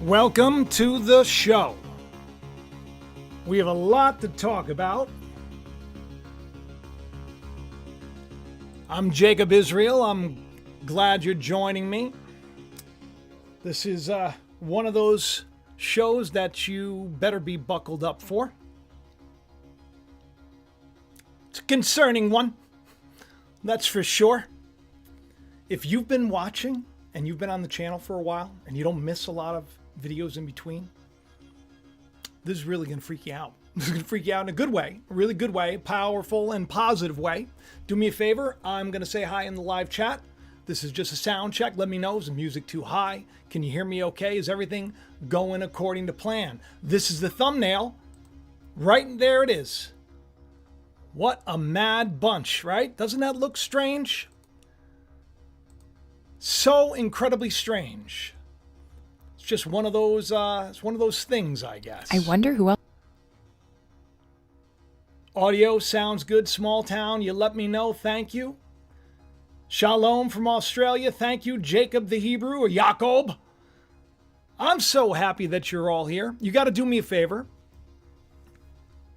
Welcome to the show. We have a lot to talk about. I'm Jacob Israel. I'm glad you're joining me. This is one of those shows that you better be buckled up for. It's a concerning one, that's for sure. If you've been watching and you've been on the channel for a while and you don't miss a lot of videos in between, this is really going to freak you out. This is going to freak you out in a good way, a really good way, powerful and positive way. Do me a favor. I'm going to say hi in the live chat. This is just a sound check. Let me know. Is the music too high? Can you hear me okay? Is everything going according to plan? This is the thumbnail. Right there it is. What a mad bunch, right? Doesn't that look strange? So incredibly strange. It's just one of those things, I guess. I wonder who else. Audio sounds good, small town. You let me know. Thank you. Shalom from Australia. Thank you, Jacob the Hebrew, or Jacob. I'm so happy that you're all here. You got to do me a favor.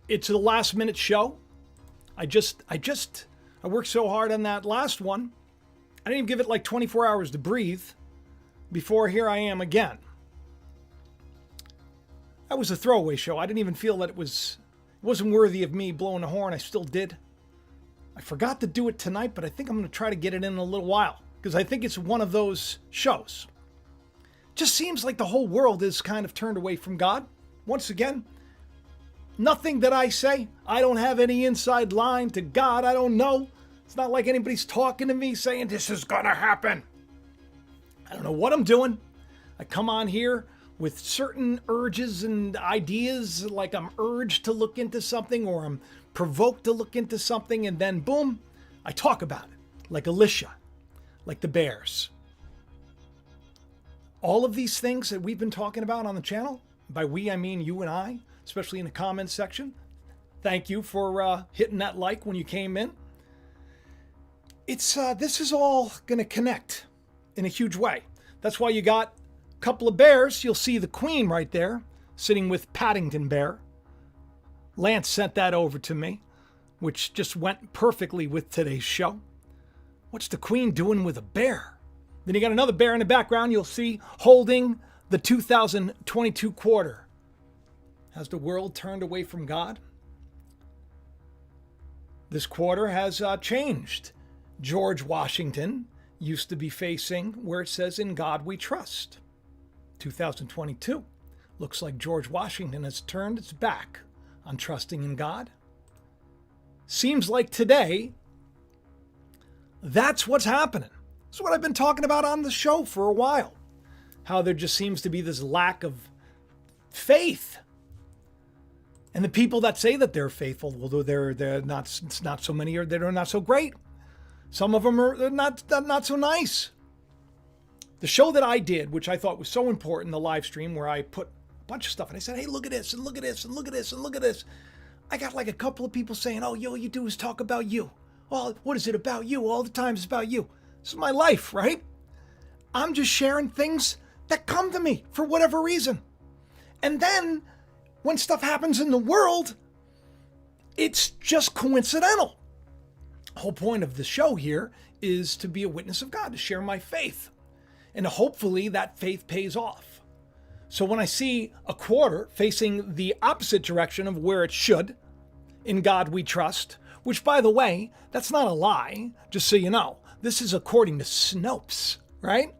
It's a last minute show. I worked so hard on that last one. I didn't even give it like 24 hours to breathe before here I am again. That was a throwaway show. I didn't even feel that it wasn't worthy of me blowing a horn. I still did. I forgot to do it tonight, but I think I'm going to try to get it in a little while because I think it's one of those shows. Just seems like the whole world is kind of turned away from God. Once again, nothing that I say. I don't have any inside line to God. I don't know. It's not like anybody's talking to me saying this is going to happen. I don't know what I'm doing. I come on here with certain urges and ideas, like I'm urged to look into something or I'm provoked to look into something, and then boom, I talk about it, like Alicia, like the Bears. All of these things that we've been talking about on the channel, by we I mean you and I, especially in the comments section. Thank you for hitting that like when you came in. This is all going to connect in a huge way. That's why you got couple of bears. You'll see the queen right there sitting with Paddington Bear. Lance sent that over to me, which just went perfectly with today's show. What's the queen doing with a bear? Then you got another bear in the background you'll see holding the 2022 quarter. Has the world turned away from God? This quarter has changed. George Washington used to be facing where it says, "In God we trust." 2022 looks like George Washington has turned its back on trusting in God. Seems like today, that's what's happening. This is what I've been talking about on the show for a while. How there just seems to be this lack of faith. And the people that say that they're faithful, although they're not so many, or they're not so great. Some of them are not so nice. The show that I did, which I thought was so important, the live stream where I put a bunch of stuff and I said, hey, look at this and look at this and look at this and look at this. I got like a couple of people saying, oh, all you do is talk about you. Well, what is it about you? All the time it's about you. This is my life, right? I'm just sharing things that come to me for whatever reason. And then when stuff happens in the world, it's just coincidental. The whole point of the show here is to be a witness of God, to share my faith. And hopefully that faith pays off. So when I see a quarter facing the opposite direction of where it should, in God we trust, which by the way, that's not a lie, just so you know. This is according to Snopes, right?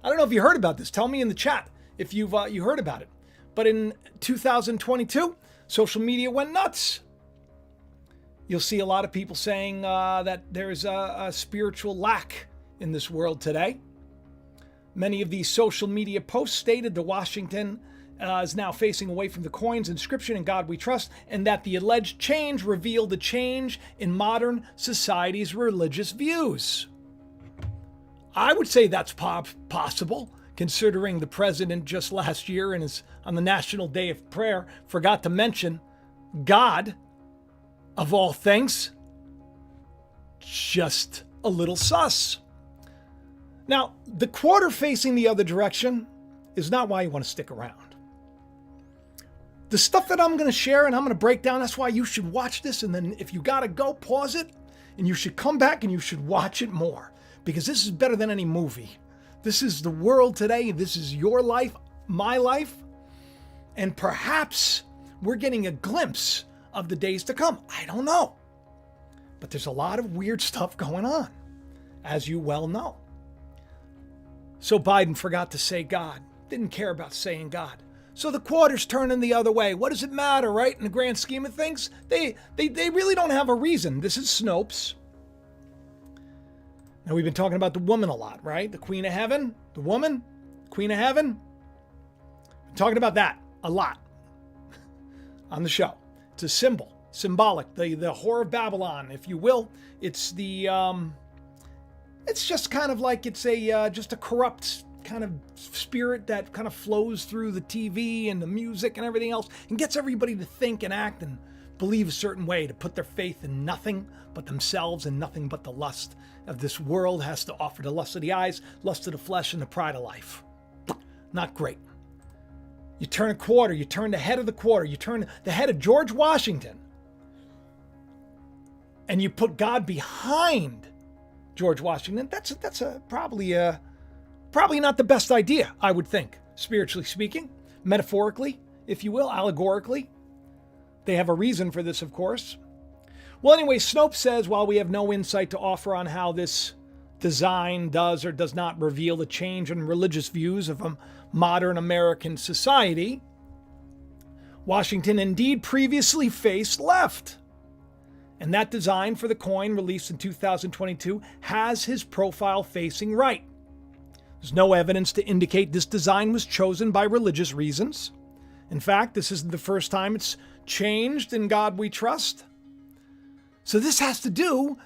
I don't know if you heard about this. Tell me in the chat if you heard about it. But in 2022, social media went nuts. You'll see a lot of people saying that there's a spiritual lack in this world today. Many of these social media posts stated that Washington is now facing away from the coin's inscription "In God We Trust," and that the alleged change revealed a change in modern society's religious views. I would say that's possible, considering the president just last year on the National Day of Prayer forgot to mention God, of all things. Just a little sus. Now, the quarter facing the other direction is not why you want to stick around. The stuff that I'm going to share and I'm going to break down, that's why you should watch this. And then if you got to go, pause it. And you should come back and you should watch it more. Because this is better than any movie. This is the world today. This is your life, my life. And perhaps we're getting a glimpse of the days to come. I don't know. But there's a lot of weird stuff going on, as you well know. So Biden forgot to say God. Didn't care about saying God. So the quarter's turning the other way. What does it matter, right? In the grand scheme of things, they really don't have a reason. This is Snopes. Now, we've been talking about the woman a lot, right? The Queen of Heaven, the woman, Queen of Heaven. We're talking about that a lot on the show. It's a symbol, symbolic, the whore of Babylon, if you will. It's the, it's just kind of like it's just a corrupt kind of spirit that kind of flows through the TV and the music and everything else and gets everybody to think and act and believe a certain way, to put their faith in nothing but themselves and nothing but the lust of this world has to offer, the lust of the eyes, lust of the flesh, and the pride of life. Not great. You turn a quarter, you turn the head of the quarter, you turn the head of George Washington, and you put God behind George Washington. That's probably not the best idea, I would think, spiritually speaking, metaphorically, if you will, allegorically. They have a reason for this, of course. Well, anyway, Snopes says, while we have no insight to offer on how this design does or does not reveal a change in religious views of a modern American society, Washington indeed previously faced left. And that design for the coin released in 2022 has his profile facing right. There's no evidence to indicate this design was chosen by religious reasons. In fact, this isn't the first time it's changed in God we trust. So this has to do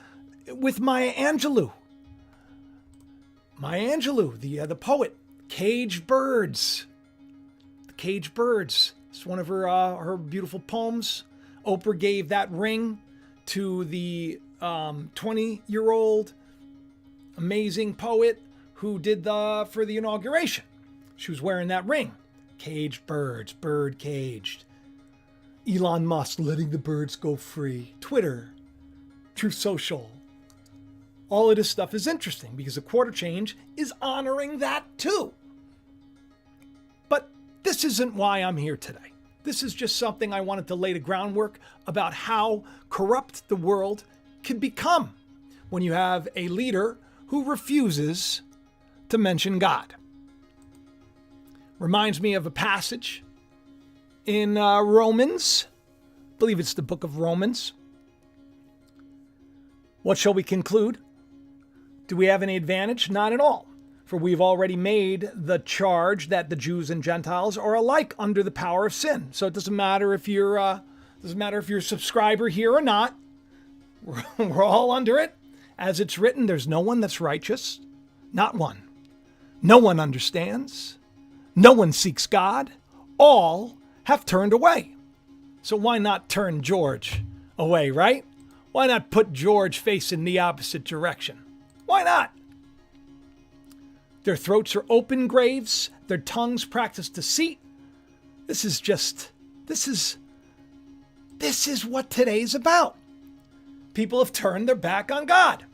with Maya Angelou. Maya Angelou, the poet, Caged Birds. The Caged Birds. It's one of her beautiful poems. Oprah gave that ring to the 20-year-old amazing poet who did for the inauguration. She was wearing that ring. Caged birds, bird caged. Elon Musk letting the birds go free. Twitter, Truth Social. All of this stuff is interesting because the quarter change is honoring that too. But this isn't why I'm here today. This is just something I wanted to lay the groundwork about how corrupt the world can become when you have a leader who refuses to mention God. Reminds me of a passage in Romans. I believe it's the book of Romans. What shall we conclude? Do we have any advantage? Not at all. For we've already made the charge that the Jews and Gentiles are alike under the power of sin. So it doesn't matter if you're a subscriber here or not. We're all under it. As it's written, there's no one that's righteous. Not one. No one understands. No one seeks God. All have turned away. So why not turn George away, right? Why not put George facing the opposite direction? Why not? Their throats are open graves. Their tongues practice deceit. This is what today's about. People have turned their back on God.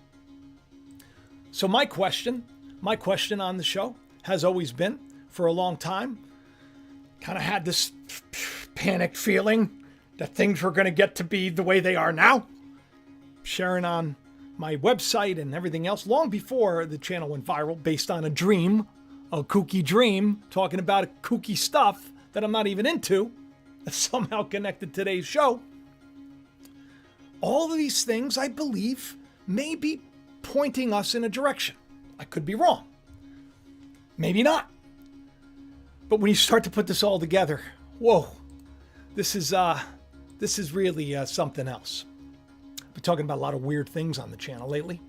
So my question on the show has always been, for a long time, kind of had this panicked feeling that things were going to get to be the way they are now. Sharing on my website and everything else long before the channel went viral, based on a dream, a kooky dream, talking about kooky stuff that I'm not even into, that somehow connected today's show. All of these things, I believe, may be pointing us in a direction. I could be wrong. Maybe not. But when you start to put this all together, whoa, this is really something else. I've been talking about a lot of weird things on the channel lately.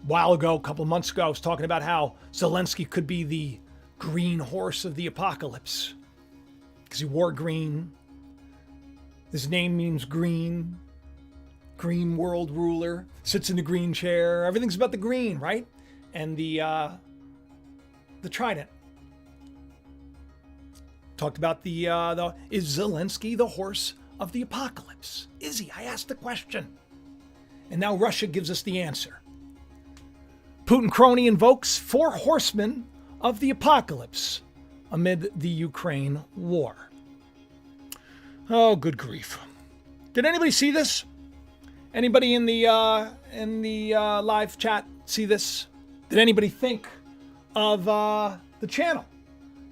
A while ago, a couple of months ago, I was talking about how Zelensky could be the green horse of the apocalypse because he wore green. His name means green. Green world ruler, sits in the green chair. Everything's about the green, right? And the trident, Talked about is Zelensky the horse of the apocalypse? Is he? I asked the question. And now Russia gives us the answer. Putin crony invokes four horsemen of the apocalypse amid the Ukraine war. Oh, good grief. Did anybody see this? Anybody in the live chat see this? Did anybody think of the channel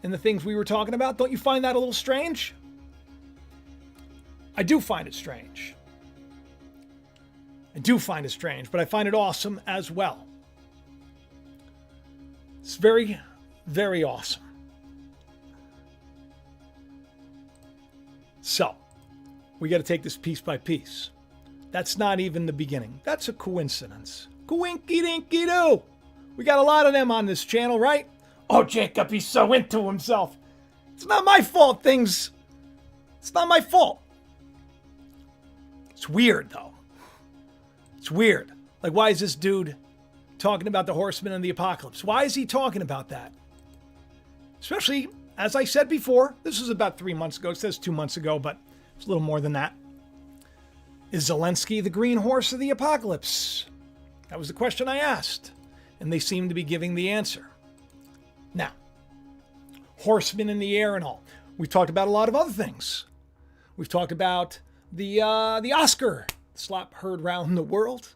and the things we were talking about? Don't you find that a little strange? I do find it strange. But I find it awesome as well. It's very, very awesome. So, we got to take this piece by piece. That's not even the beginning. That's a coincidence. Coinky-dinky-doo. We got a lot of them on this channel, right? Oh, Jacob, he's so into himself. It's not my fault, things. It's not my fault. It's weird, though. It's weird. Like, why is this dude talking about the horsemen and the apocalypse? Why is he talking about that? Especially, as I said before, this was about 3 months ago. It says 2 months ago, but it's a little more than that. Is Zelensky the green horse of the apocalypse? That was the question I asked, and they seem to be giving the answer. Now, horsemen in the air and all. We've talked about a lot of other things. We've talked about the Oscar slap heard round the world,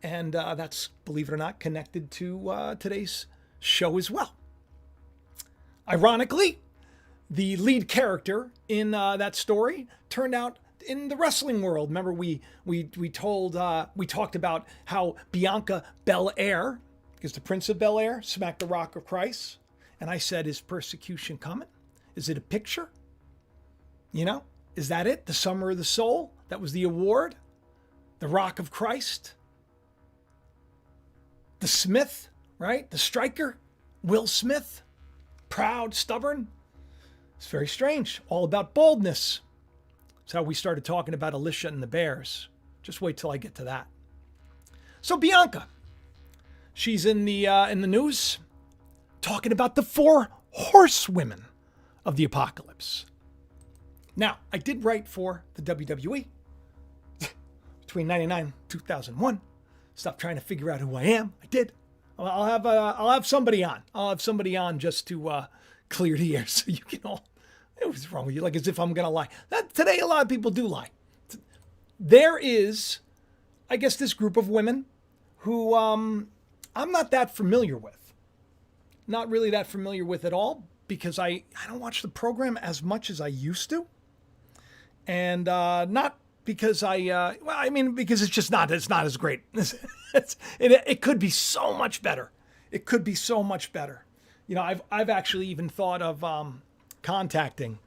and that's, believe it or not, connected to today's show as well. Ironically, the lead character in that story turned out in the wrestling world. Remember, we talked about how Bianca Belair, because the Prince of Bel-Air smacked the Rock of Christ, and I said, is persecution coming? Is it a picture? You know, is that it? The Summer of the Soul? That was the award? The Rock of Christ? The Smith, right? The striker? Will Smith? Proud, stubborn? It's very strange. All about boldness. That's how we started talking about Alicia and the Bears. Just wait till I get to that. So Bianca, she's in the news talking about the four horsewomen of the apocalypse. Now, I did write for the WWE between 1999 and 2001. Stop trying to figure out who I am. I did. I'll have somebody on. I'll have somebody on just to clear the air so you can all. What's wrong with you? Like as if I'm gonna lie. Today a lot of people do lie. There is, I guess, this group of women who I'm not that familiar with. Not really that familiar with at all because I don't watch the program as much as I used to, and not because because it's just not. It's not as great. It could be so much better. It could be so much better. You know, I've actually even thought of contacting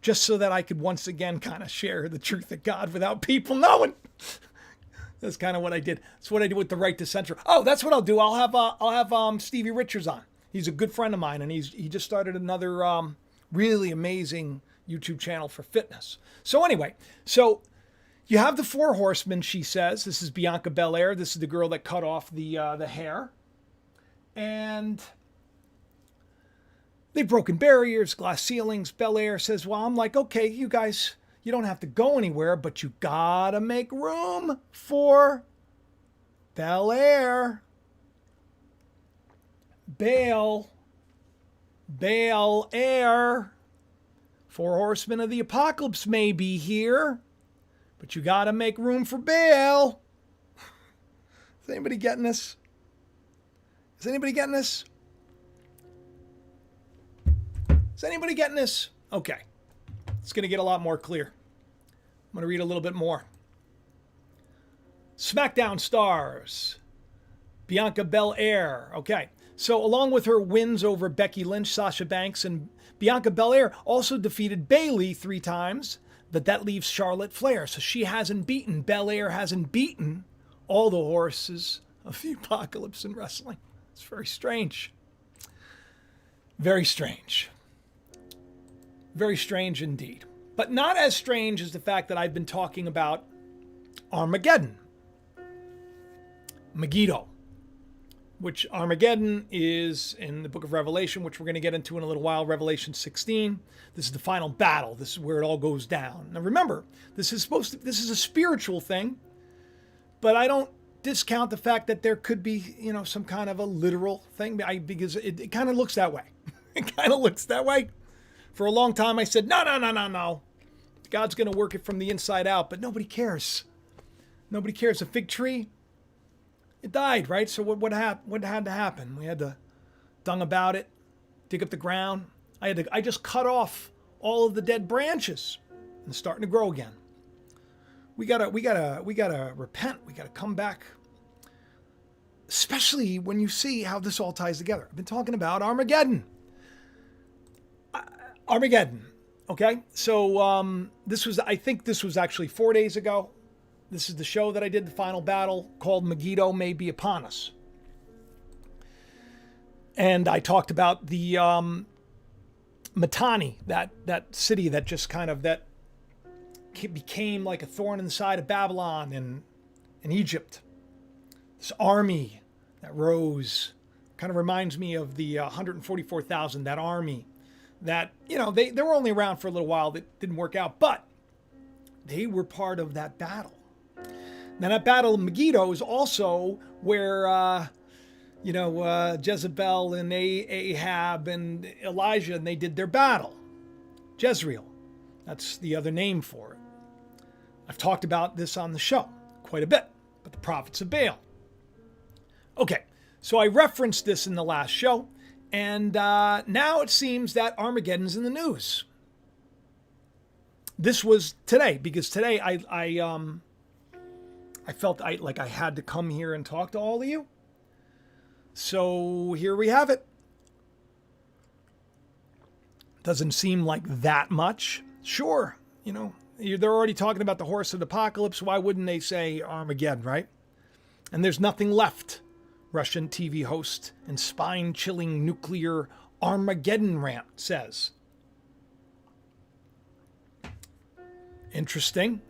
just so that I could once again kind of share the truth of God without people knowing. That's kind of what I did. That's what I did with the Right to Censor. Oh, that's what I'll do. I'll have Stevie Richards on. He's a good friend of mine, and he just started another really amazing YouTube channel for fitness. So anyway, so you have the Four Horsemen, she says. This is Bianca Belair. This is the girl that cut off the hair. And they've broken barriers, glass ceilings. Belair says, well, I'm like, okay, you guys, you don't have to go anywhere, but you gotta make room for Belair. Belair. Four Horsemen of the Apocalypse may be here, but you gotta make room for Baal. Is anybody getting this? Is anybody getting this? Is anybody getting this? Okay. It's going to get a lot more clear. I'm going to read a little bit more. SmackDown stars. Bianca Belair. Okay. So along with her wins over Becky Lynch, Sasha Banks, and Bianca Belair also defeated Bayley 3 times, but that leaves Charlotte Flair. So she hasn't beaten. Belair hasn't beaten all the horses of the apocalypse in wrestling. It's very strange. Very strange. Very strange indeed. But not as strange as the fact that I've been talking about Armageddon. Megiddo. which Armageddon is in the book of Revelation, which we're going to get into in a little while, Revelation 16. This is the final battle. This is where it all goes down. Now remember, this is a spiritual thing, but I don't discount the fact that there could be, some kind of a literal thing, because it kind of looks that way. It kind of looks that way. For a long time I said, no. God's going to work it from the inside out, but nobody cares. Nobody cares. A fig tree, it died, right? So what had to happen? We had to dung about it, dig up the ground. I just cut off all of the dead branches and it's starting to grow again. We gotta repent. We gotta come back. Especially when you see how this all ties together. I've been talking about Armageddon. Armageddon. Okay. So I think this was actually 4 days ago. This is the show that I did, the final battle, called Megiddo May Be Upon Us. And I talked about the Mitanni, that city that just that became like a thorn in the side of Babylon and Egypt. This army that rose kind of reminds me of the 144,000, that army that, they were only around for a little while. That didn't work out, but they were part of that battle. Now, that battle of Megiddo is also where, Jezebel and Ahab and Elijah, and they did their battle. Jezreel. That's the other name for it. I've talked about this on the show quite a bit, but the prophets of Baal. Okay, so I referenced this in the last show, and now it seems that Armageddon's in the news. This was today, because today I felt like I had to come here and talk to all of you. So here we have it. Doesn't seem like that much. Sure, they're already talking about the horse of the apocalypse. Why wouldn't they say Armageddon, right? And there's nothing left. Russian TV host and spine-chilling nuclear Armageddon rant says. Interesting.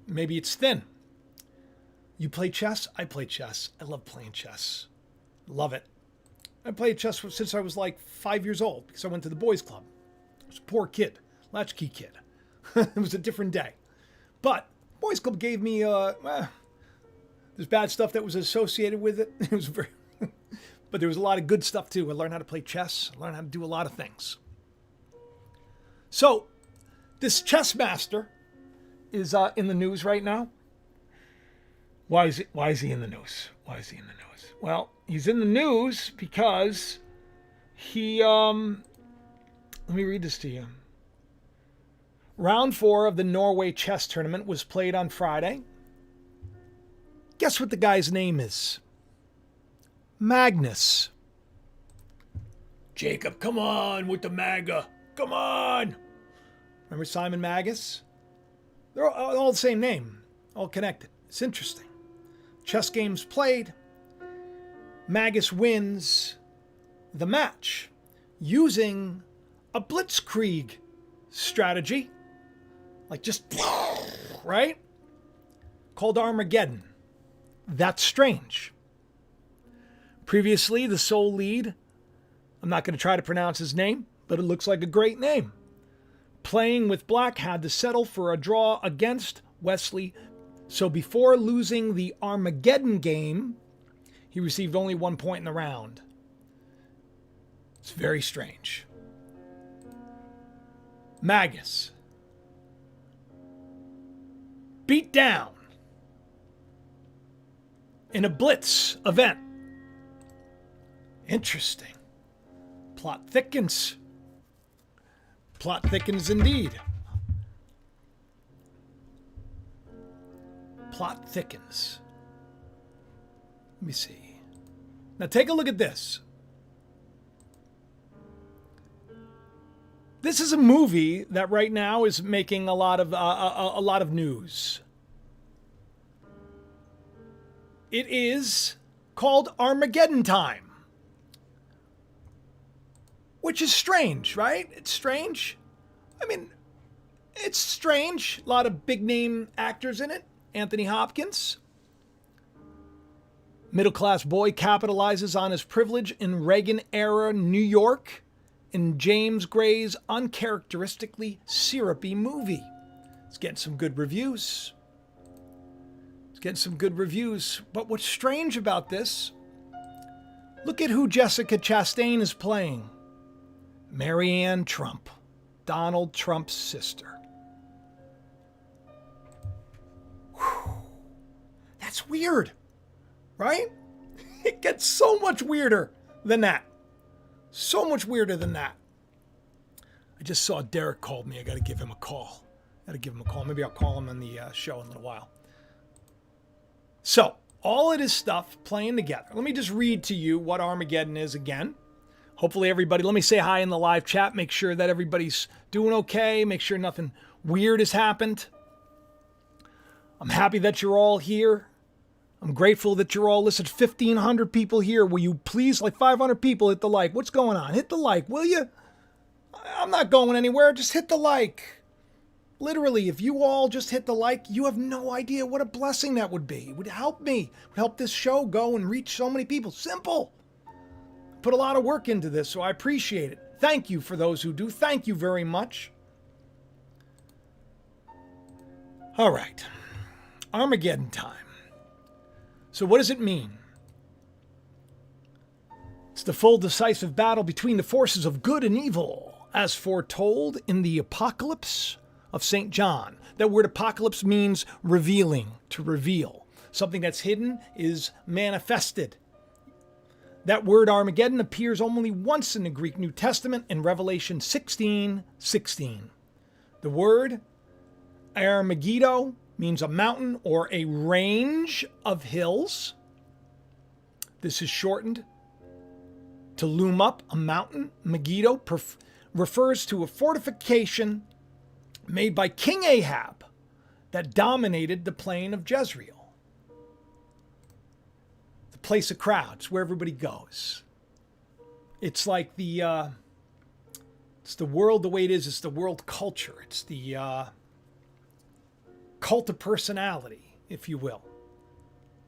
Maybe it's thin. You play chess? I play chess. I love playing chess. Love it. I played chess since I was like 5 years old because I went to the boys' club. I was a poor kid, latchkey kid. It was a different day. But boys' club gave me, there's bad stuff that was associated with it. It was very, but there was a lot of good stuff too. I learned how to play chess. I learned how to do a lot of things. So this chess master is in the news right now. Why is he in the news? Why is he in the news? Well, he's in the news because he, let me read this to you. Round 4 of the Norway chess tournament was played on Friday. Guess what the guy's name is? Magnus. Jacob, come on with the MAGA. Come on. Remember Simon Magus? They're all the same name, all connected. It's interesting. Chess games played. Magus wins the match using a blitzkrieg strategy. Like just, right? Called Armageddon. That's strange. Previously, the sole lead, I'm not going to try to pronounce his name, but it looks like a great name. Playing with black had to settle for a draw against Wesley. So before losing the Armageddon game, he received only 1 point in the round. It's very strange. Magus. Beat down in a blitz event. Interesting. Plot thickens. Plot thickens indeed. Plot thickens. Let me see. Now take a look at this. This is a movie that right now is making a lot of news. It is called Armageddon Time, which is strange, right? It's strange. I mean, it's strange. A lot of big name actors in it. Anthony Hopkins, Middle-class boy capitalizes on his privilege in Reagan-era New York in James Gray's uncharacteristically syrupy movie. It's getting some good reviews. But what's strange about this, look at who Jessica Chastain is playing. Marianne Trump, Donald Trump's sister. Whew. That's weird, right? It gets so much weirder than that. So much weirder than that. I just saw Derek called me. I got to give him a call. Maybe I'll call him on the show in a little while. So, all of this stuff playing together. Let me just read to you what Armageddon is again. Hopefully everybody, let me say hi in the live chat. Make sure that everybody's doing okay. Make sure nothing weird has happened. I'm happy that you're all here. I'm grateful that you're all listening. 1,500 people here. Will you please, like 500 people, hit the like? What's going on? Hit the like, will you? I'm not going anywhere. Just hit the like. Literally, if you all just hit the like, you have no idea what a blessing that would be. It would help me. It would help this show go and reach so many people. Simple. Put a lot of work into this, so I appreciate it. Thank you for those who do. Thank you very much. All right. Armageddon time. So what does it mean? It's the full decisive battle between the forces of good and evil, as foretold in the Apocalypse of St. John. That word apocalypse means revealing, to reveal. Something that's hidden is manifested. That word Armageddon appears only once in the Greek New Testament in Revelation 16:16. The word Armageddon means a mountain or a range of hills. This is shortened to loom up a mountain. Megiddo refers to a fortification made by King Ahab that dominated the plain of Jezreel. The place of crowds where everybody goes. It's like it's the world the way it is. It's the world culture. It's the cult of personality, if you will.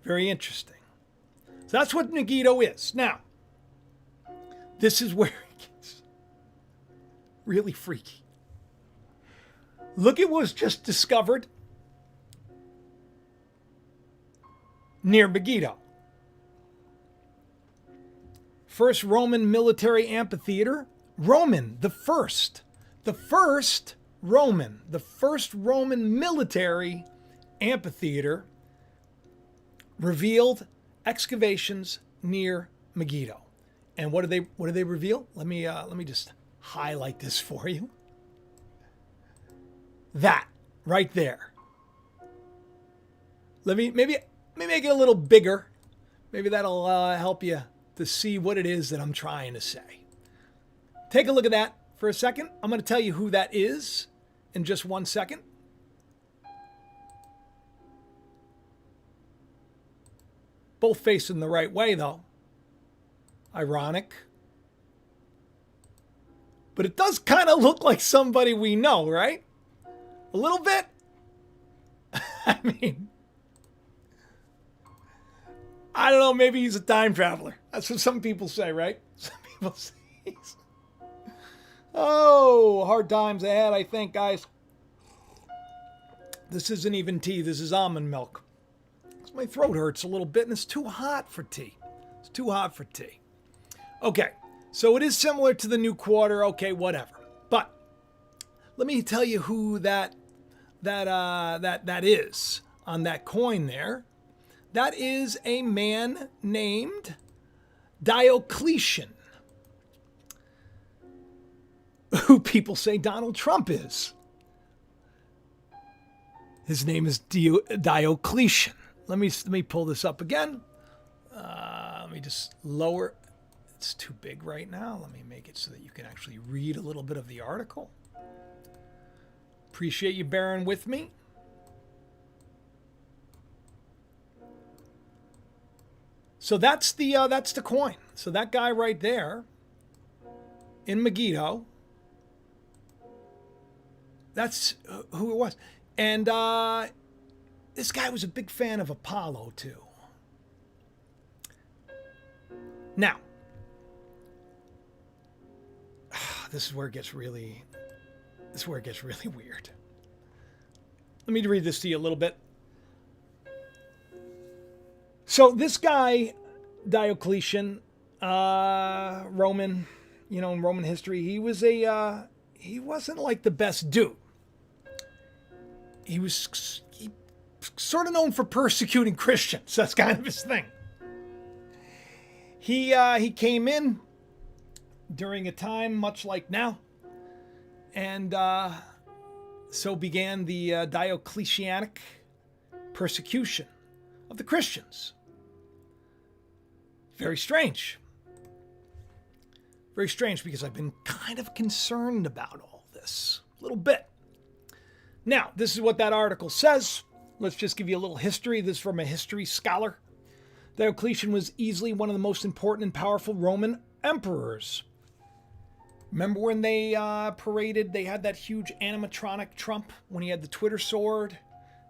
Very interesting. So that's what Megiddo is. Now, this is where it gets really freaky. Look at what was just discovered near Megiddo. First Roman military amphitheater. Roman, the first Roman military amphitheater revealed excavations near Megiddo. And what do they reveal? Let me just highlight this for you. That right there. Let me maybe make it a little bigger. Maybe that'll help you to see what it is that I'm trying to say. Take a look at that for a second. I'm going to tell you who that is in just 1 second. Both facing the right way, though. Ironic. But it does kind of look like somebody we know, right? A little bit. I mean, I don't know, maybe he's a time traveler. That's what some people say, right? Some people say he's... Oh, hard times ahead, I think, guys. This isn't even tea. This is almond milk. My throat hurts a little bit, and it's too hot for tea. It's too hot for tea. Okay, so it is similar to the new quarter. Okay, whatever. But let me tell you who that is on that coin there. That is a man named Diocletian, who people say Donald Trump is. His name is Diocletian. Let me pull this up again. Let me just lower. It's too big right now. Let me make it so that you can actually read a little bit of the article. Appreciate you bearing with me. So that's the coin. So that guy right there in Megiddo, that's who it was. And this guy was a big fan of Apollo too. Now, this is where it gets really weird. Let me read this to you a little bit. So this guy, Diocletian, Roman, in Roman history, he wasn't like the best dude. He sort of known for persecuting Christians. That's kind of his thing. He came in during a time much like now, and so began the Diocletianic persecution of the Christians. Very strange. Very strange, because I've been kind of concerned about all this a little bit. Now, this is what that article says. Let's just give you a little history. This is from a history scholar. Diocletian was easily one of the most important and powerful Roman emperors. Remember when they paraded, they had that huge animatronic Trump when he had the Twitter sword?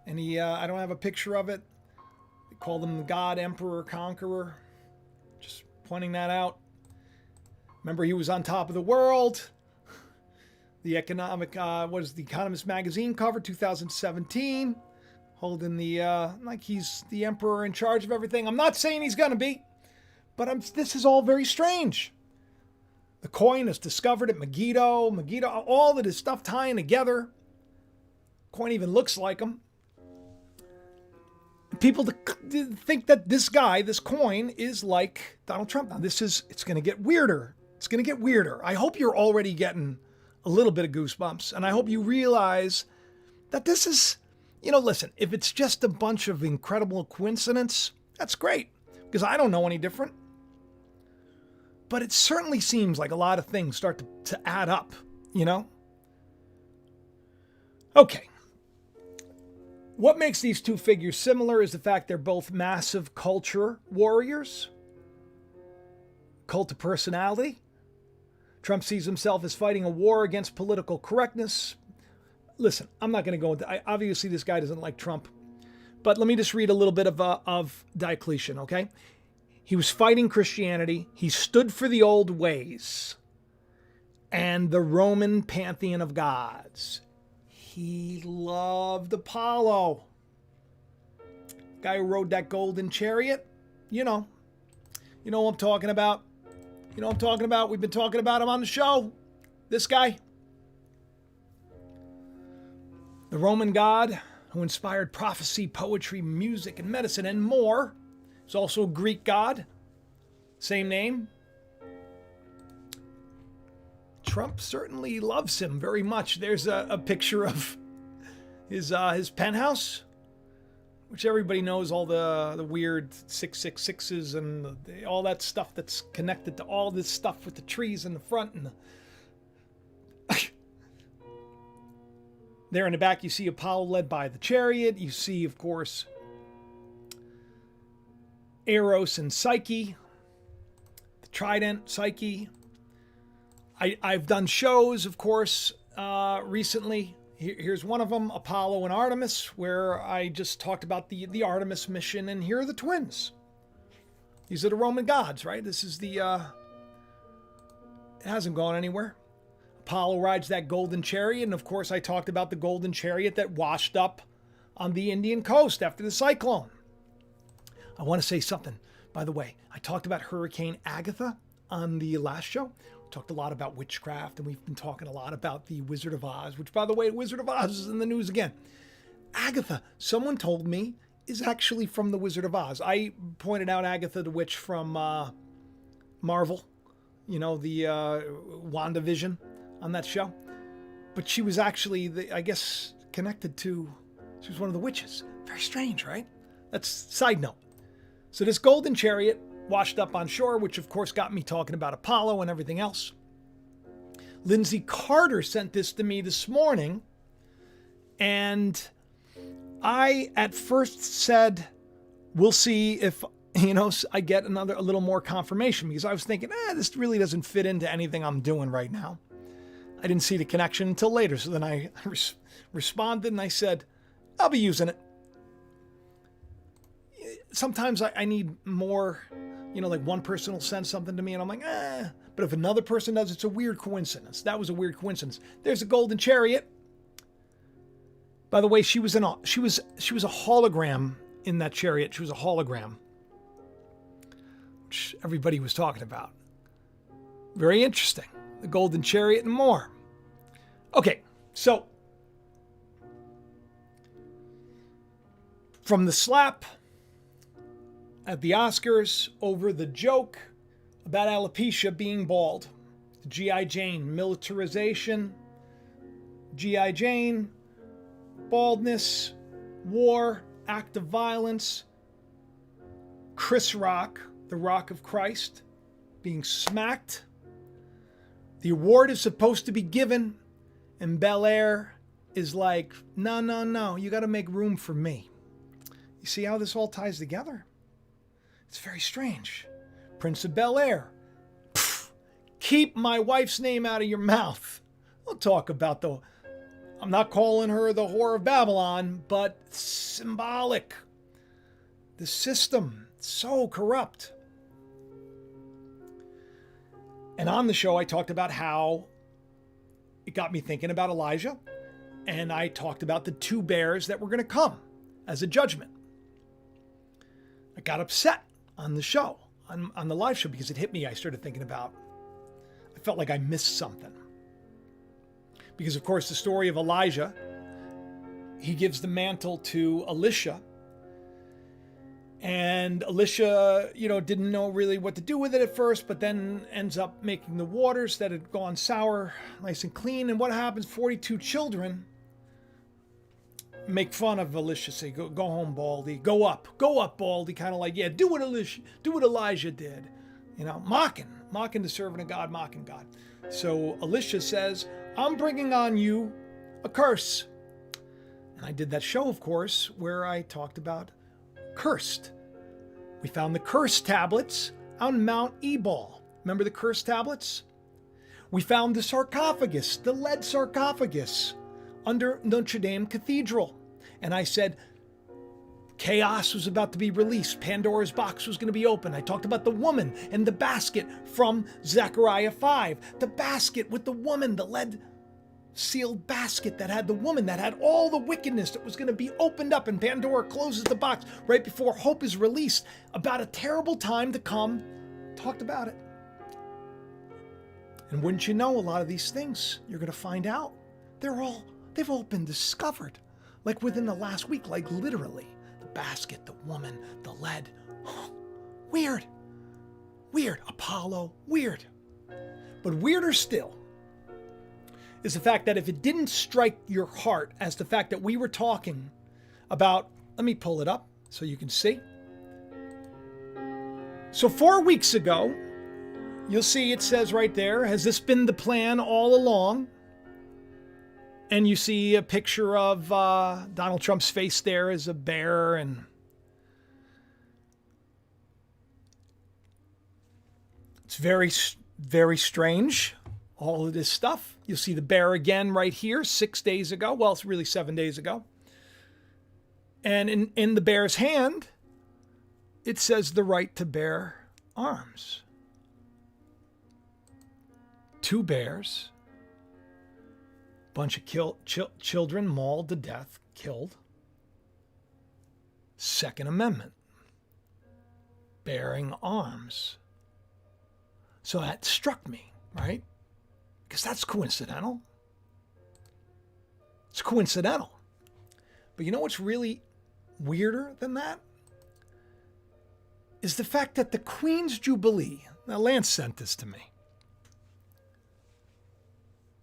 And I don't have a picture of it. They called him the God, Emperor, Conqueror. Just pointing that out. Remember, he was on top of the world. The Economist magazine cover, 2017, holding the like he's the emperor in charge of everything. I'm not saying he's gonna be, but this is all very strange. The coin is discovered at Megiddo, all of this stuff tying together. Coin even looks like him. People think that this guy, this coin, is like Donald Trump. Now it's going to get weirder. It's going to get weirder. I hope you're already getting a little bit of goosebumps. And I hope you realize that this is, listen, if it's just a bunch of incredible coincidence, that's great, because I don't know any different. But it certainly seems like a lot of things start to add up, Okay. What makes these two figures similar is the fact they're both massive culture warriors. Cult of personality. Trump sees himself as fighting a war against political correctness. Listen, I'm not going to go into... Obviously, this guy doesn't like Trump. But let me just read a little bit of Diocletian, okay? He was fighting Christianity. He stood for the old ways and the Roman pantheon of gods. He loved Apollo. Guy who rode that golden chariot. You know what I'm talking about. We've been talking about him on the show. This guy. The Roman god who inspired prophecy, poetry, music, and medicine, and more. He's also a Greek god. Same name. Trump certainly loves him very much. There's a picture of his penthouse, which everybody knows, all the weird 666s and all that stuff that's connected to all this stuff with the trees in the front. And there in the back, you see Apollo led by the chariot. You see, of course, Eros and Psyche, the trident, Psyche. I've done shows, of course, recently. Here's one of them, Apollo and Artemis, where I just talked about the Artemis mission, and here are the twins. These are the Roman gods, right? This is it hasn't gone anywhere. Apollo rides that golden chariot, and of course I talked about the golden chariot that washed up on the Indian coast after the cyclone. I want to say something, by the way. I talked about Hurricane Agatha on the last show. Talked a lot about witchcraft, and we've been talking a lot about the Wizard of Oz, which, by the way, Wizard of Oz is in the news again. Agatha, someone told me, is actually from the Wizard of Oz. I pointed out Agatha the Witch from Marvel, the WandaVision on that show. But she was actually, I guess, connected to, she was one of the witches. Very strange, right? That's side note. So this golden chariot washed up on shore, which of course got me talking about Apollo and everything else. Lindsay Carter sent this to me this morning, and I at first said, we'll see if, I get a little more confirmation, because I was thinking, this really doesn't fit into anything I'm doing right now. I didn't see the connection until later, so then I responded and I said, I'll be using it. Sometimes I need more You know, like one person will send something to me and I'm like, eh. But if another person does, it's a weird coincidence. That was a weird coincidence. There's a golden chariot. By the way, she was a hologram in that chariot. She was a hologram, which everybody was talking about. Very interesting. The golden chariot and more. Okay, so from the slap at the Oscars over the joke about alopecia being bald, G.I. Jane, militarization, G.I. Jane, baldness, war, act of violence, Chris Rock, the Rock of Christ, being smacked. The award is supposed to be given, and Bel Air is like, no, you got to make room for me. You see how this all ties together? It's very strange. Prince of Bel Air. Keep my wife's name out of your mouth. We'll talk about I'm not calling her the whore of Babylon, but symbolic. The system, so corrupt. And on the show, I talked about how it got me thinking about Elijah. And I talked about the two bears that were going to come as a judgment. I got upset on the show, on the live show, because it hit me. I started thinking about, I felt like I missed something. Because, of course, the story of Elijah, he gives the mantle to Elisha. And Elisha, didn't know really what to do with it at first, but then ends up making the waters that had gone sour nice and clean. And what happens? 42 children make fun of Elisha, say, go home, Baldy. Go up, Baldy. Kind of like, yeah, do what Elijah did. Mocking the servant of God, mocking God. So Elisha says, I'm bringing on you a curse. And I did that show, of course, where I talked about cursed. We found the curse tablets on Mount Ebal. Remember the curse tablets? We found the sarcophagus, the lead sarcophagus under Notre Dame Cathedral. And I said, chaos was about to be released. Pandora's box was going to be opened. I talked about the woman and the basket from Zechariah 5. The basket with the woman, the lead sealed basket that had the woman, that had all the wickedness that was going to be opened up, and Pandora closes the box right before hope is released about a terrible time to come. Talked about it. And wouldn't you know, a lot of these things you're going to find out, they've all been discovered, like within the last week, like literally. The basket, the woman, the lead. Weird. Apollo, weird. But weirder still is the fact that if it didn't strike your heart as the fact that we were talking about, let me pull it up so you can see. So 4 weeks ago, you'll see it says right there, has this been the plan all along? And you see a picture of Donald Trump's face there as a bear, and it's very, very strange, all of this stuff. You'll see the bear again right here 6 days ago. Well, it's really 7 days ago. And in the bear's hand, it says the right to bear arms. Two bears. Bunch of children mauled to death, killed. Second Amendment. Bearing arms. So that struck me, right? Because that's coincidental. It's coincidental. But you know what's really weirder than that? Is the fact that the Queen's Jubilee, now Lance sent this to me.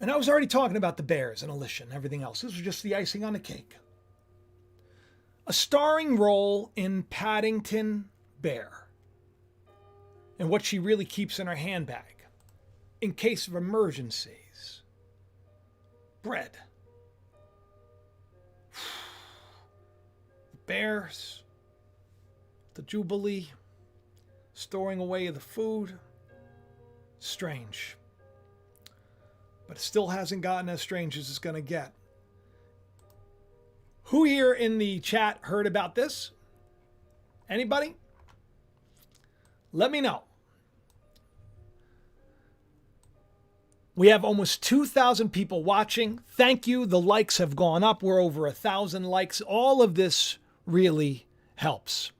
And I was already talking about the bears and Elisha and everything else. This was just the icing on the cake. A starring role in Paddington Bear. And what she really keeps in her handbag. In case of emergencies. Bread. The bears. The Jubilee. Storing away the food. Strange. But it still hasn't gotten as strange as it's going to get. Who here in the chat heard about this? Anybody? Let me know. We have almost 2,000 people watching. Thank you. The likes have gone up. We're over 1,000 likes. All of this really helps.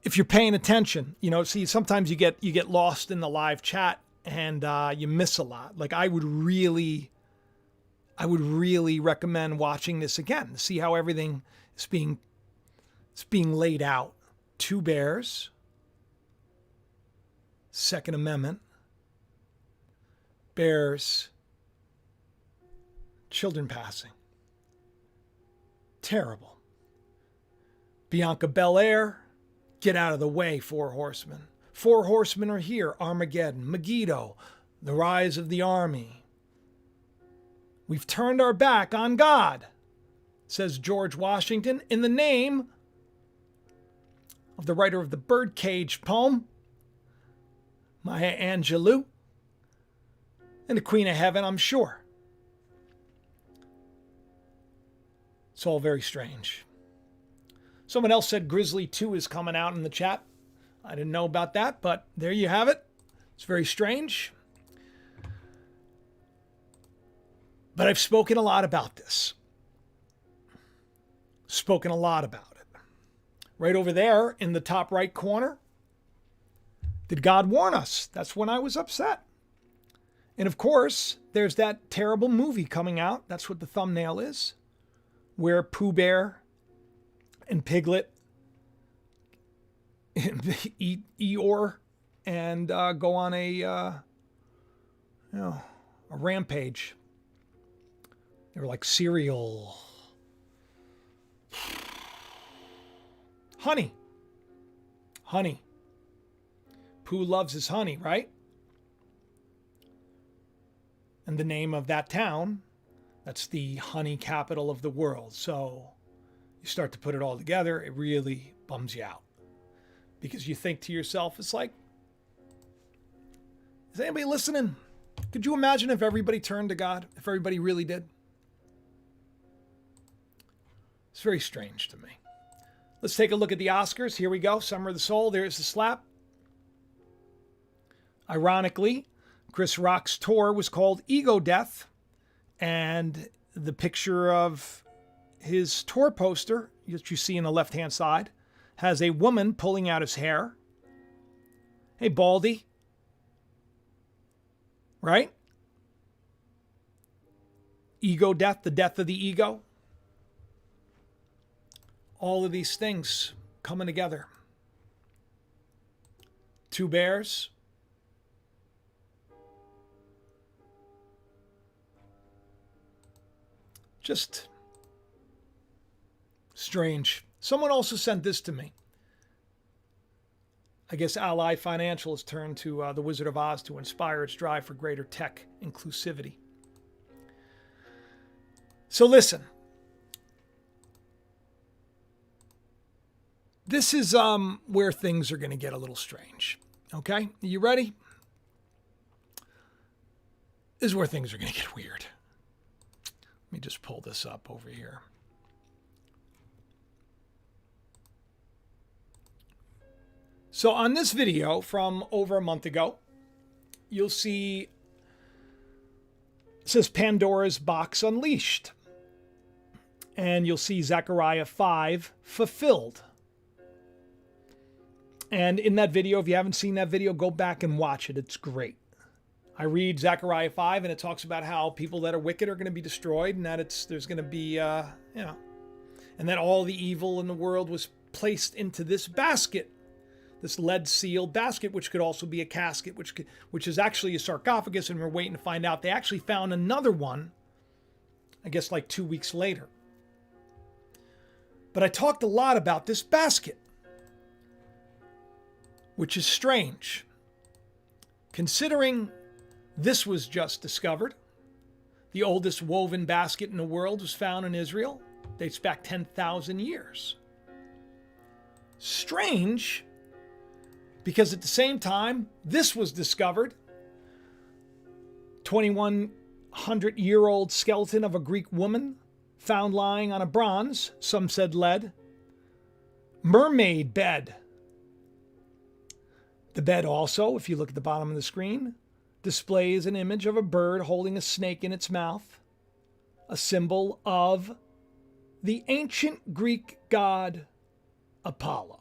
If you're paying attention, see, sometimes you get lost in the live chat and you miss a lot. Like I would really recommend watching this again to see how everything is being laid out. 2 bears, Second Amendment, bears, children passing. Terrible. Bianca Belair, get out of the way, Four Horsemen. 4 Horsemen are here. Armageddon, Megiddo, the rise of the army. We've turned our back on God, says George Washington, in the name of the writer of the Birdcage poem, Maya Angelou, and the Queen of Heaven, I'm sure. It's all very strange. Someone else said Grizzly 2 is coming out in the chat. I didn't know about that, but there you have it. It's very strange. But I've spoken a lot about this. Spoken a lot about it. Right over there in the top right corner. Did God warn us? That's when I was upset. And of course, there's that terrible movie coming out. That's what the thumbnail is. Where Pooh Bear and Piglet eat Eeyore and go on a rampage. They were like cereal. Honey. Pooh loves his honey, right? And the name of that town, that's the honey capital of the world. So you start to put it all together, it really bums you out. Because you think to yourself, it's like, is anybody listening? Could you imagine if everybody turned to God? If everybody really did? It's very strange to me. Let's take a look at the Oscars. Here we go. Summer of the Soul. There's the slap. Ironically, Chris Rock's tour was called Ego Death. And the picture of his tour poster that you see on the left-hand side has a woman pulling out his hair. Hey, Baldy. Right? Ego death, the death of the ego. All of these things coming together. 2 bears. Just strange. Someone also sent this to me. I guess Ally Financial has turned to the Wizard of Oz to inspire its drive for greater tech inclusivity. So listen. This is where things are going to get a little strange. Okay? You ready? This is where things are going to get weird. Let me just pull this up over here. So on this video from over a month ago, you'll see it says Pandora's Box Unleashed. And you'll see Zechariah 5 fulfilled. And in that video, if you haven't seen that video, go back and watch it. It's great. I read Zechariah 5 and it talks about how people that are wicked are going to be destroyed and that there's going to be, and that all the evil in the world was placed into this basket, this lead sealed basket, which could also be a casket, which is actually a sarcophagus. And we're waiting to find out. They actually found another one, I guess like 2 weeks later. But I talked a lot about this basket, which is strange, considering this was just discovered. The oldest woven basket in the world was found in Israel. Dates back 10,000 years. Strange, because at the same time, this was discovered. 2,100-year-old skeleton of a Greek woman found lying on a bronze, some said lead, mermaid bed The bed also, if you look at the bottom of the screen, displays an image of a bird holding a snake in its mouth, a symbol of the ancient Greek god Apollo.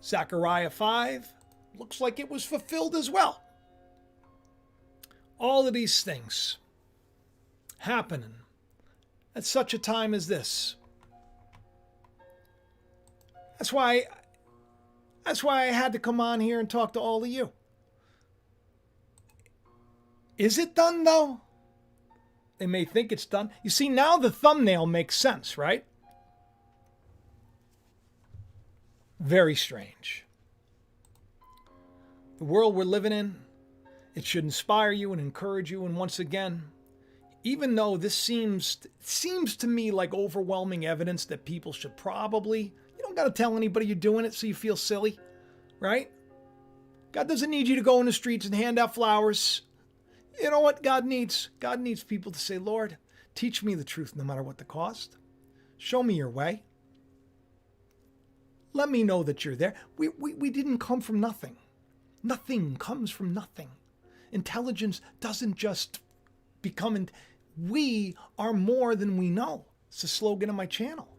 Zechariah 5 looks like it was fulfilled as well. All of these things happening at such a time as this. That's why I had to come on here and talk to all of you. Is it done though? They may think it's done. You see, now the thumbnail makes sense, right? Very strange. The world we're living in, it should inspire you and encourage you. And once again, even though this seems to me like overwhelming evidence that people should probably, you don't got to tell anybody you're doing it so you feel silly, right? God doesn't need you to go in the streets and hand out flowers. You know what God needs? God needs people to say, Lord, teach me the truth no matter what the cost. Show me your way. Let me know that you're there. We didn't come from nothing. Nothing comes from nothing. Intelligence doesn't just become... We are more than we know. It's the slogan of my channel.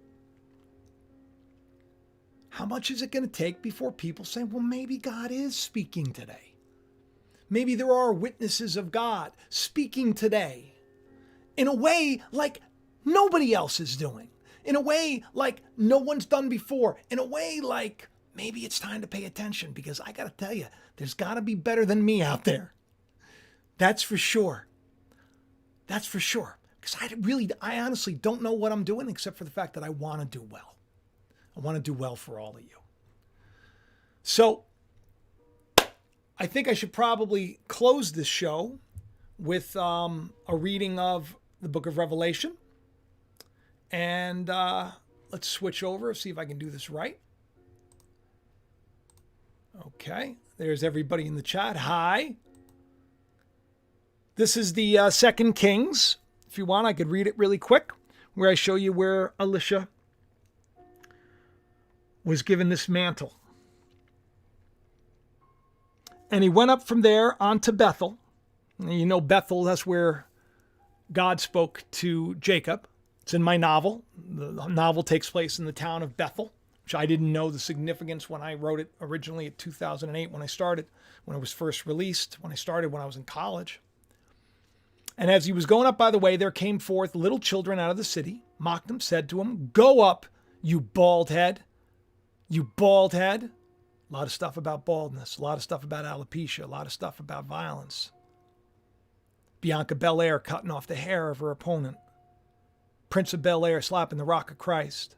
How much is it going to take before people say, well, maybe God is speaking today? Maybe there are witnesses of God speaking today in a way like nobody else is doing, in a way like no one's done before, in a way like maybe it's time to pay attention, because I got to tell you, there's got to be better than me out there. That's for sure. That's for sure. Because I honestly don't know what I'm doing except for the fact that I want to do well. I want to do well for all of you. So I think I should probably close this show with a reading of the book of Revelation. And let's switch over, see if I can do this right. Okay, there's everybody in the chat. Hi. This is the 2 Kings. If you want, I could read it really quick, where I show you where Elisha was given this mantle. And he went up from there onto Bethel. And you know Bethel, that's where God spoke to Jacob. It's in my novel. The novel takes place in the town of Bethel, which I didn't know the significance when I wrote it originally in 2008 when it was first released, when I was in college. And as he was going up by the way, there came forth little children out of the city, mocked him, said to him, go up, you bald head. You bald head. A lot of stuff about baldness, a lot of stuff about alopecia, a lot of stuff about violence. Bianca Belair cutting off the hair of her opponent. Prince of Bel-Air slapping the Rock of Christ.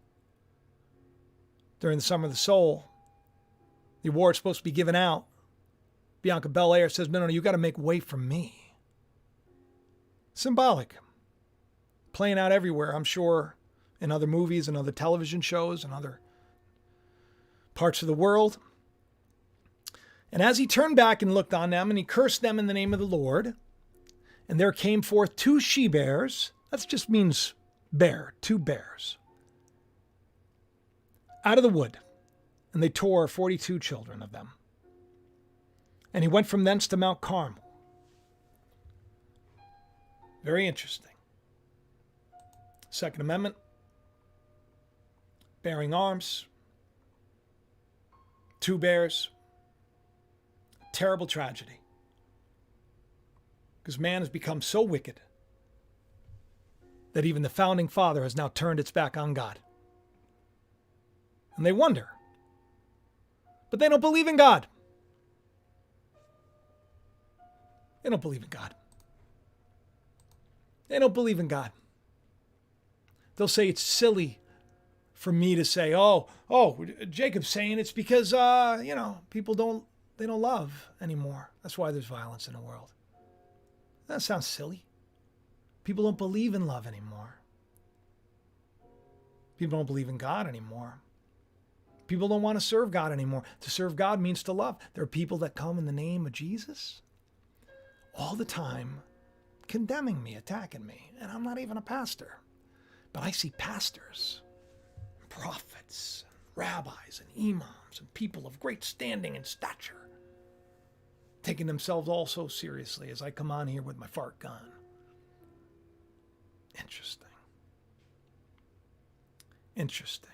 During the Summer of the Soul, the award's supposed to be given out. Bianca Belair says, no, you got to make way for me. Symbolic. Playing out everywhere, I'm sure, in other movies and other television shows and other parts of the world. And as he turned back and looked on them, and he cursed them in the name of the Lord, and there came forth 2 she-bears. That just means bear, 2 bears, out of the wood, and they tore 42 children of them. And he went from thence to Mount Carmel. Very interesting. Second Amendment, bearing arms, 2 bears, terrible tragedy. Because man has become so wicked that even the founding father has now turned its back on God. And they wonder. But they don't believe in God. They don't believe in God. They don't believe in God. They'll say it's silly for me to say, oh, Jacob's saying it's because, people don't love anymore. That's why there's violence in the world. That sounds silly. People don't believe in love anymore. People don't believe in God anymore. People don't want to serve God anymore. To serve God means to love. There are people that come in the name of Jesus all the time condemning me, attacking me. And I'm not even a pastor. But I see pastors, prophets, rabbis, and imams themselves, and people of great standing and stature, taking themselves all so seriously as I come on here with my fart gun. Interesting. Interesting.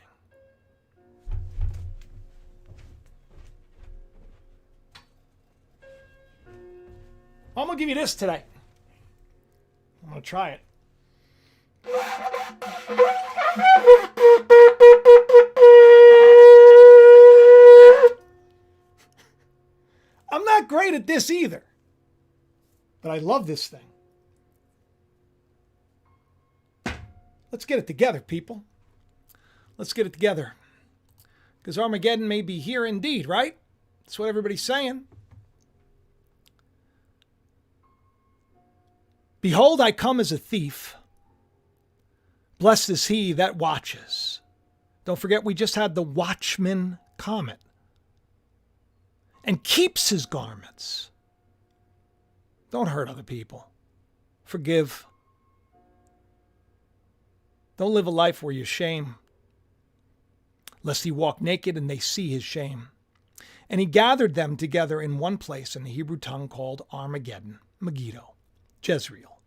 I'm going to give you this today. I'm going to try it. I'm not great at this either, but I love this thing. Let's get it together, people. Let's get it together. Because Armageddon may be here indeed, right? That's what everybody's saying. Behold, I come as a thief. Blessed is he that watches. Don't forget, we just had the Watchman comet. And keeps his garments. Don't hurt other people. Forgive. Don't live a life where you shame, lest he walk naked and they see his shame. And he gathered them together in one place in the Hebrew tongue called Armageddon, Megiddo, Jezreel.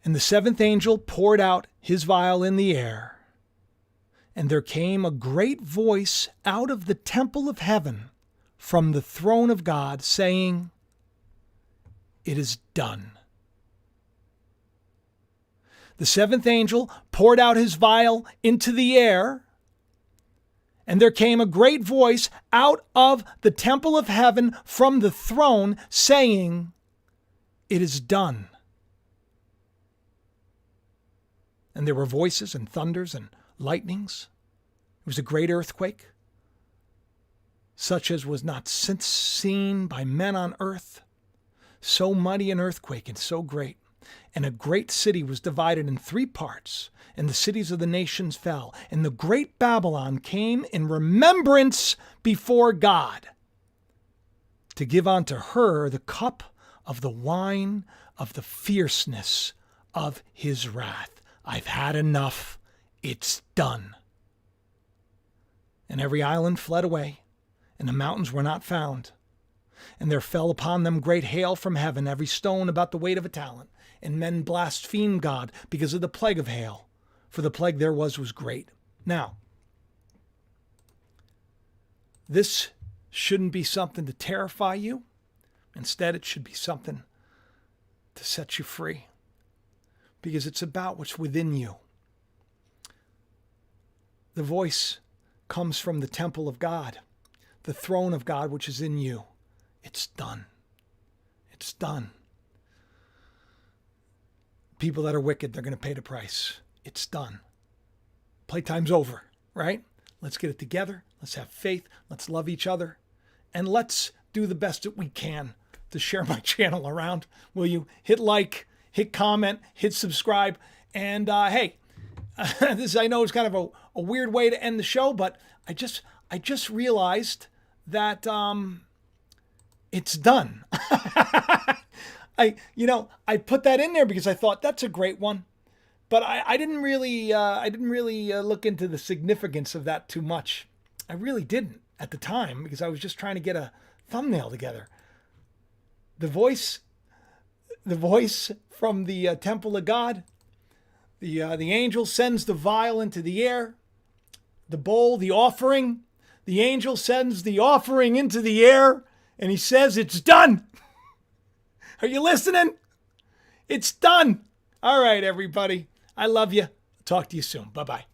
And the seventh angel poured out his vial in the air, and there came a great voice out of the temple of heaven from the throne of God, saying, "It is done." The seventh angel poured out his vial into the air, and there came a great voice out of the temple of heaven from the throne, saying, "It is done." And there were voices and thunders and lightnings. It was a great earthquake, such as was not since seen by men on earth. So mighty an earthquake and so great. And a great city was divided in 3 parts, and the cities of the nations fell. And the great Babylon came in remembrance before God, to give unto her the cup of the wine of the fierceness of his wrath. I've had enough. It's done. And every island fled away, and the mountains were not found. And there fell upon them great hail from heaven, every stone about the weight of a talent. And men blasphemed God because of the plague of hail, for the plague there was great. Now, this shouldn't be something to terrify you. Instead, it should be something to set you free, because it's about what's within you. The voice comes from the temple of God, the throne of God, which is in you. It's done. It's done. People that are wicked, they're going to pay the price. It's done. Playtime's over, right? Let's get it together. Let's have faith. Let's love each other. And let's do the best that we can to share my channel around. Will you hit like, hit comment, hit subscribe? And hey, this I know is kind of a weird way to end the show, but I just realized that it's done. I put that in there because I thought that's a great one, but I didn't really look into the significance of that too much. I really didn't at the time, because I was just trying to get a thumbnail together. The voice from the temple of God. The angel sends the vial into the air, the bowl, the offering. The angel sends the offering into the air, and he says, "It's done." Are you listening? It's done. All right, everybody. I love you. Talk to you soon. Bye-bye.